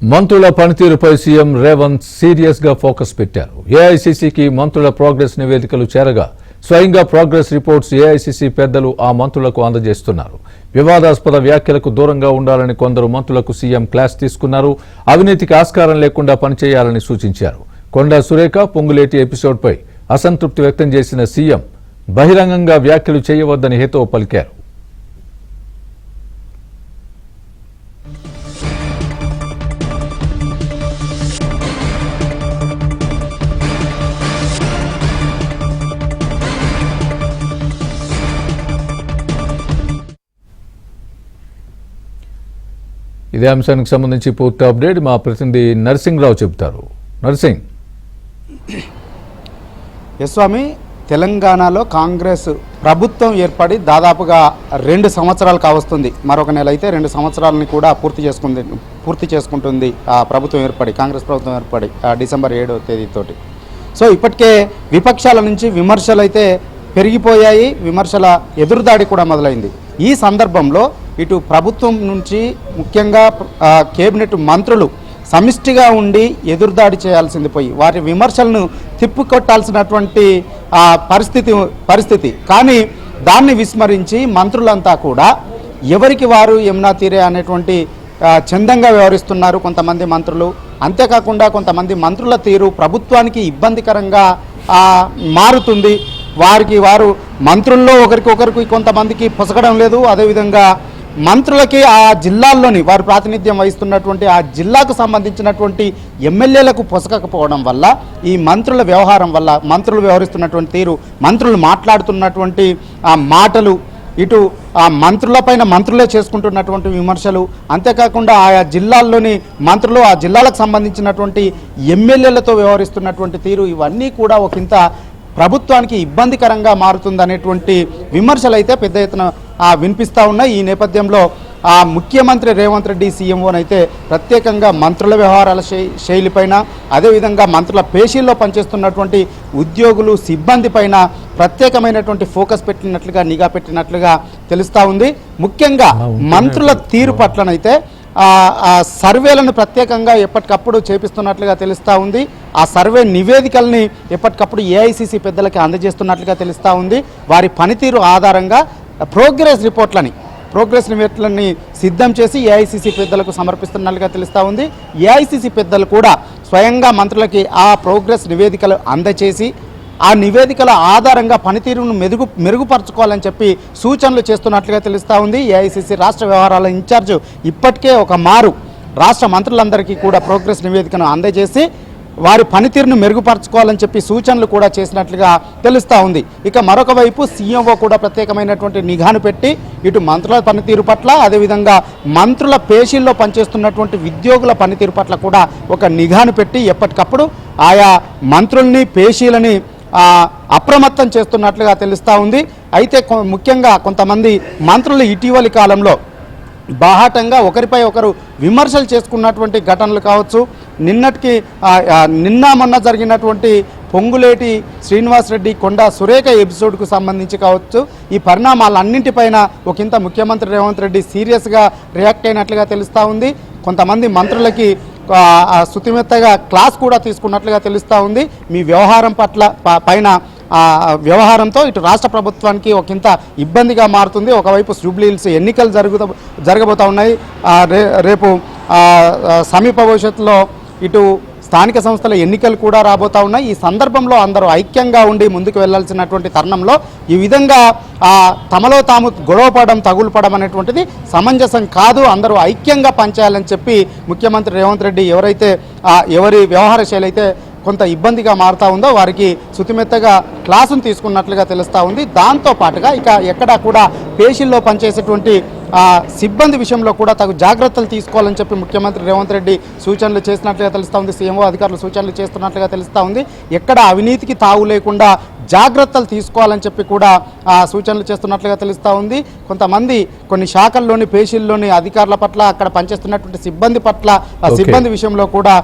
మంత్రుల పనితీరుపై CM Revanth serious గా ఫోకస్ పెట్టారు. ఏఐసీసీకి మంత్రుల ప్రోగ్రెస్ నివేదికలు చేరగా స్వయంగా ప్రోగ్రెస్ రిపోర్ట్స్ ఏఐసీసీ పెద్దలు ఆ మంత్రులకు అందజేస్తున్నారు. వివాదాస్పద వ్యాఖ్యలకు దూరంగా ఉండాలని కొందరు మంత్రులకు సీఎం క్లాస్ తీసుకున్నారు. అవినీతికి ఆస్కారం లేకుండా పనిచేయాలని సూచించారు. కొండా సురేఖ పొంగులేటి ఎపిసోడ్పై అసంతృప్తి వ్యక్తం చేసిన సీఎం బహిరంగంగా వ్యాఖ్యలు చేయవద్దని హితవు పలికారు. ఇదే అంశానికి సంబంధించి పూర్తి అప్డేట్ మా ప్రతినిధి నరసింహరావు చెబుతారు. నరసింగ్. యస్వామి, తెలంగాణలో కాంగ్రెస్ ప్రభుత్వం ఏర్పడి దాదాపుగా 2 సంవత్సరాలు కావస్తుంది. మరొక నెల అయితే 2 సంవత్సరాలని కూడా పూర్తి చేసుకుంటుంది ఆ ప్రభుత్వం ఏర్పడి, కాంగ్రెస్ ప్రభుత్వం ఏర్పడి డిసెంబర్ 7వ తేదీతోటి. సో ఇప్పటికే విపక్షాల నుంచి విమర్శలు అయితే పెరిగిపోయాయి, విమర్శల ఎదురుదాడి కూడా మొదలైంది. ఈ సందర్భంలో ఇటు ప్రభుత్వం నుంచి ముఖ్యంగా కేబినెట్ మంత్రులు సమిష్టిగా ఉండి ఎదురుదాడి చేయాల్సింది పోయి వారి విమర్శలను తిప్పికొట్టాల్సినటువంటి పరిస్థితి కానీ దాన్ని విస్మరించి మంత్రులంతా కూడా ఎవరికి వారు యమునా తీరే అనేటువంటి చందంగా వ్యవహరిస్తున్నారు కొంతమంది మంత్రులు. అంతేకాకుండా కొంతమంది మంత్రుల తీరు ప్రభుత్వానికి ఇబ్బందికరంగా మారుతుంది. వారు మంత్రుల్లో ఒకరికి కొంతమందికి పొసగడం లేదు. అదేవిధంగా మంత్రులకి ఆ జిల్లాల్లోని వారు ప్రాతినిధ్యం వహిస్తున్నటువంటి ఆ జిల్లాకు సంబంధించినటువంటి ఎమ్మెల్యేలకు పొసగకపోవడం వల్ల ఈ మంత్రుల వ్యవహారం వల్ల మంత్రులు వ్యవహరిస్తున్నటువంటి తీరు, మంత్రులు మాట్లాడుతున్నటువంటి ఆ మాటలు, ఇటు ఆ మంత్రులపైన మంత్రులే చేసుకుంటున్నటువంటి విమర్శలు, అంతేకాకుండా ఆయా జిల్లాల్లోని మంత్రులు ఆ జిల్లాలకు సంబంధించినటువంటి ఎమ్మెల్యేలతో వ్యవహరిస్తున్నటువంటి తీరు, ఇవన్నీ కూడా ఒకంత ప్రభుత్వానికి ఇబ్బందికరంగా మారుతుందనేటువంటి విమర్శలు అయితే పెద్ద ఎత్తున వినిపిస్తూ ఉన్నాయి. ఈ నేపథ్యంలో ముఖ్యమంత్రి రేవంత్ రెడ్డి సీఎంఓనైతే ప్రత్యేకంగా మంత్రుల వ్యవహారాల శైలిపైన, అదేవిధంగా మంత్రుల పేషీల్లో పనిచేస్తున్నటువంటి ఉద్యోగులు సిబ్బంది పైన ప్రత్యేకమైనటువంటి ఫోకస్ పెట్టినట్లుగా, నిఘా పెట్టినట్లుగా తెలుస్తూ ఉంది. ముఖ్యంగా మంత్రుల తీరు పట్లనైతే సర్వేలను ప్రత్యేకంగా ఎప్పటికప్పుడు చేపిస్తున్నట్లుగా తెలుస్తూ ఉంది. ఆ సర్వే నివేదికల్ని ఎప్పటికప్పుడు ఏఐసీసీ పెద్దలకి అందజేస్తున్నట్లుగా తెలుస్తూ ఉంది. వారి పనితీరు ఆధారంగా ప్రోగ్రెస్ నివేదికలని సిద్ధం చేసి ఏఐసీసీ పెద్దలకు సమర్పిస్తున్నట్లుగా తెలుస్తూ ఉంది. ఏఐసీసీ పెద్దలు కూడా స్వయంగా మంత్రులకి ఆ ప్రోగ్రెస్ నివేదికలు అందజేసి ఆ నివేదికల ఆధారంగా పనితీరును మెరుగుపరచుకోవాలని చెప్పి సూచనలు చేస్తున్నట్లుగా తెలుస్తూ ఉంది. ఏఐసీసీ రాష్ట్ర వ్యవహారాల ఇన్ఛార్జ్ ఇప్పటికే ఒక మారు రాష్ట్ర మంత్రులందరికీ కూడా ప్రోగ్రెస్ నివేదికను అందజేసి వారి పనితీరును మెరుగుపరచుకోవాలని చెప్పి సూచనలు కూడా చేసినట్లుగా తెలుస్తూ ఉంది. ఇక మరొక వైపు సీఎంఓ కూడా ప్రత్యేకమైనటువంటి నిఘాను పెట్టి ఇటు మంత్రుల పనితీరు పట్ల, అదేవిధంగా మంత్రుల పేషీల్లో పనిచేస్తున్నటువంటి ఉద్యోగుల పనితీరు పట్ల కూడా ఒక నిఘాను పెట్టి ఎప్పటికప్పుడు ఆయా మంత్రుల్ని పేషీలని అప్రమత్తం చేస్తున్నట్లుగా తెలుస్తూ ఉంది. అయితే ముఖ్యంగా కొంతమంది మంత్రులు ఇటీవలి కాలంలో బాహాటంగా ఒకరిపై ఒకరు విమర్శలు చేసుకున్నటువంటి ఘటనలు కావచ్చు, నిన్న మొన్న జరిగినటువంటి పొంగులేటి శ్రీనివాసరెడ్డి కొండా సురేఖ ఎపిసోడ్కు సంబంధించి కావచ్చు, ఈ పరిణామాలన్నింటిపైన ఒకంత ముఖ్యమంత్రి రేవంత్ రెడ్డి సీరియస్గా రియాక్ట్ అయినట్లుగా తెలుస్తూ ఉంది. కొంతమంది మంత్రులకి శుతిమెత్తగా క్లాస్ కూడా తీసుకున్నట్లుగా తెలుస్తూ ఉంది. మీ వ్యవహారం పైన వ్యవహారంతో ఇటు రాష్ట్ర ప్రభుత్వానికి ఒకంత ఇబ్బందిగా మారుతుంది. ఒకవైపు జూబ్లీహిల్స్ ఎన్నికలు జరగబోతూ ఉన్నాయి. రేపు సమీప భవిష్యత్తులో ఇటు స్థానిక సంస్థల ఎన్నికలు కూడా రాబోతూ ఉన్నాయి. ఈ సందర్భంలో అందరూ ఐక్యంగా ఉండి ముందుకు వెళ్లాల్సినటువంటి తరుణంలో ఈ విధంగా తమలో తాము గొడవపడడం, తగులుపడడం అనేటువంటిది సమంజసం కాదు. అందరూ ఐక్యంగా పనిచేయాలని చెప్పి ముఖ్యమంత్రి రేవంత్ రెడ్డి ఎవరి వ్యవహార శైలి అయితే కొంత ఇబ్బందిగా మారుతూ ఉందో వారికి శుతిమెత్తగా క్లాసును తీసుకున్నట్లుగా తెలుస్తూ ఉంది. దాంతో పాటుగా ఇక ఎక్కడా కూడా పేషీల్లో పనిచేసేటువంటి సిబ్బంది విషయంలో కూడా తగు జాగ్రత్తలు తీసుకోవాలని చెప్పి ముఖ్యమంత్రి రేవంత్ రెడ్డి సూచనలు చేసినట్లుగా తెలుస్తూ ఉంది. సీఎంఓ అధికారులు సూచనలు చేస్తున్నట్లుగా తెలుస్తూ ఉంది. ఎక్కడ అవినీతికి తావు లేకుండా జాగ్రత్తలు తీసుకోవాలని చెప్పి కూడా సూచనలు చేస్తున్నట్లుగా తెలుస్తూ ఉంది. కొంతమంది కొన్ని శాఖల్లోని పేషీల్లోని అధికారుల పట్ల, అక్కడ పనిచేస్తున్నటువంటి సిబ్బంది పట్ల, సిబ్బంది విషయంలో కూడా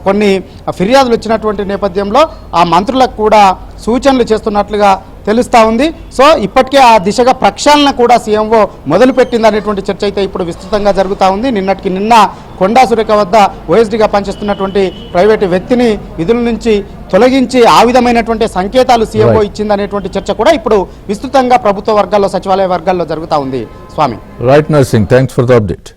కొన్ని ఫిర్యాదులు వచ్చినటువంటి నేపథ్యంలో ఆ మంత్రులకు కూడా సూచనలు చేస్తున్నట్లుగా తెలుస్తూ ఉంది. సో ఇప్పటికే ఆ దిశగా ప్రక్షాళన కూడా సీఎంఓ మొదలుపెట్టింది అనేటువంటి చర్చ అయితే ఇప్పుడు విస్తృతంగా జరుగుతూ ఉంది. నిన్నటికి నిన్న కొండా సురేఖ వద్ద ఓఎస్డీగా పనిచేస్తున్నటువంటి ప్రైవేటు వ్యక్తిని విధుల నుంచి తొలగించి ఆ విధమైనటువంటి సంకేతాలు సీఎంఓ ఇచ్చిందనేటువంటి చర్చ కూడా ఇప్పుడు విస్తృతంగా ప్రభుత్వ వర్గాల్లో, సచివాలయ వర్గాల్లో జరుగుతూ ఉంది. Swami right Narsing, thanks for the update.